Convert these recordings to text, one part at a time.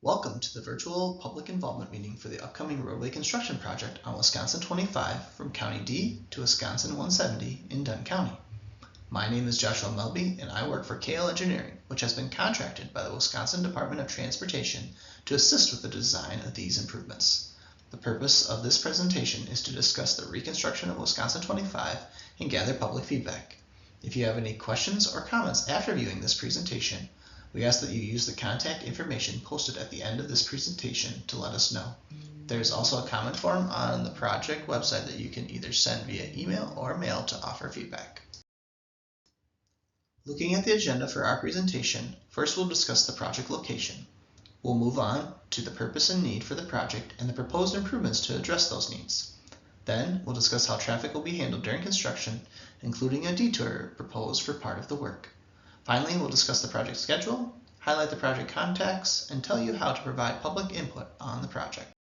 Welcome to the virtual public involvement meeting for the upcoming roadway construction project on Wisconsin 25 from County D to Wisconsin 170 in Dunn County. My name is Joshua Melby and I work for KL Engineering, which has been contracted by the Wisconsin Department of Transportation to assist with the design of these improvements. The purpose of this presentation is to discuss the reconstruction of Wisconsin 25 and gather public feedback. If you have any questions or comments after viewing this presentation, we ask that you use the contact information posted at the end of this presentation to let us know. There is also a comment form on the project website that you can either send via email or mail to offer feedback. Looking at the agenda for our presentation, first we'll discuss the project location. We'll move on to the purpose and need for the project and the proposed improvements to address those needs. Then we'll discuss how traffic will be handled during construction, including a detour proposed for part of the work. Finally, we'll discuss the project schedule, highlight the project contacts, and tell you how to provide public input on the project.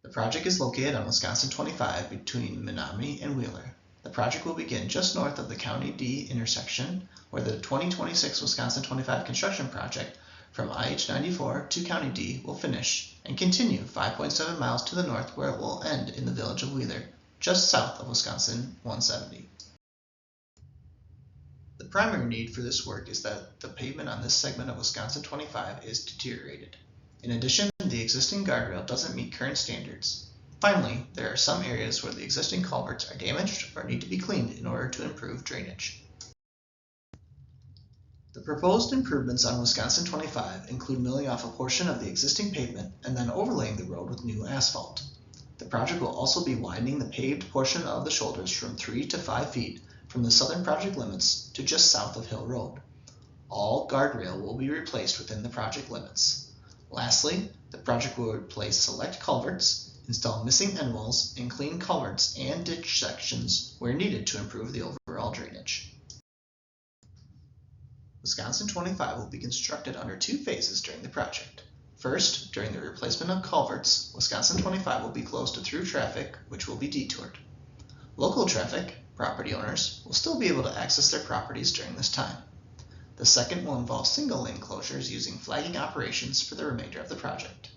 The project is located on Wisconsin 25 between Menominee and Wheeler. The project will begin just north of the County D intersection, where the 2026 Wisconsin 25 construction project from IH-94 to County D will finish and continue 5.7 miles to the north, where it will end in the village of Wheeler, just south of Wisconsin 170. The primary need for this work is that the pavement on this segment of Wisconsin 25 is deteriorated. In addition, the existing guardrail doesn't meet current standards. Finally, there are some areas where the existing culverts are damaged or need to be cleaned in order to improve drainage. The proposed improvements on Wisconsin 25 include milling off a portion of the existing pavement and then overlaying the road with new asphalt. The project will also be widening the paved portion of the shoulders from 3 to 5 feet from the southern project limits to just south of Hill Road. All guardrail will be replaced within the project limits. Lastly, the project will replace select culverts, install missing end walls, and clean culverts and ditch sections where needed to improve the overall drainage. Wisconsin 25 will be constructed under 2 phases during the project. First, during the replacement of culverts, Wisconsin 25 will be closed to through traffic, which will be detoured. Local traffic, property owners, will still be able to access their properties during this time. The second will involve single lane closures using flagging operations for the remainder of the project.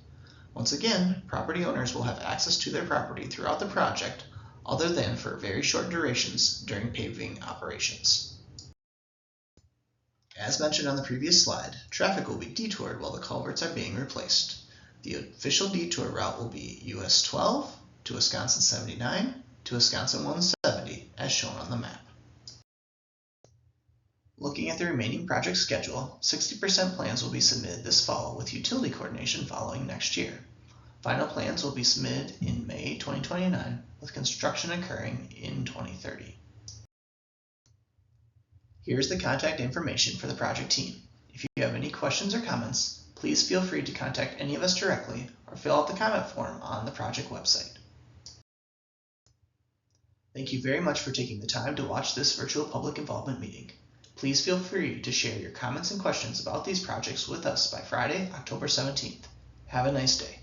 Once again, property owners will have access to their property throughout the project, other than for very short durations during paving operations. As mentioned on the previous slide, traffic will be detoured while the culverts are being replaced. The official detour route will be US 12 to Wisconsin 79 to Wisconsin 170 as shown on the map. Looking at the remaining project schedule, 60% plans will be submitted this fall with utility coordination following next year. Final plans will be submitted in May 2029 with construction occurring in 2030. Here's the contact information for the project team. If you have any questions or comments, please feel free to contact any of us directly or fill out the comment form on the project website. Thank you very much for taking the time to watch this virtual public involvement meeting. Please feel free to share your comments and questions about these projects with us by Friday, October 17th. Have a nice day.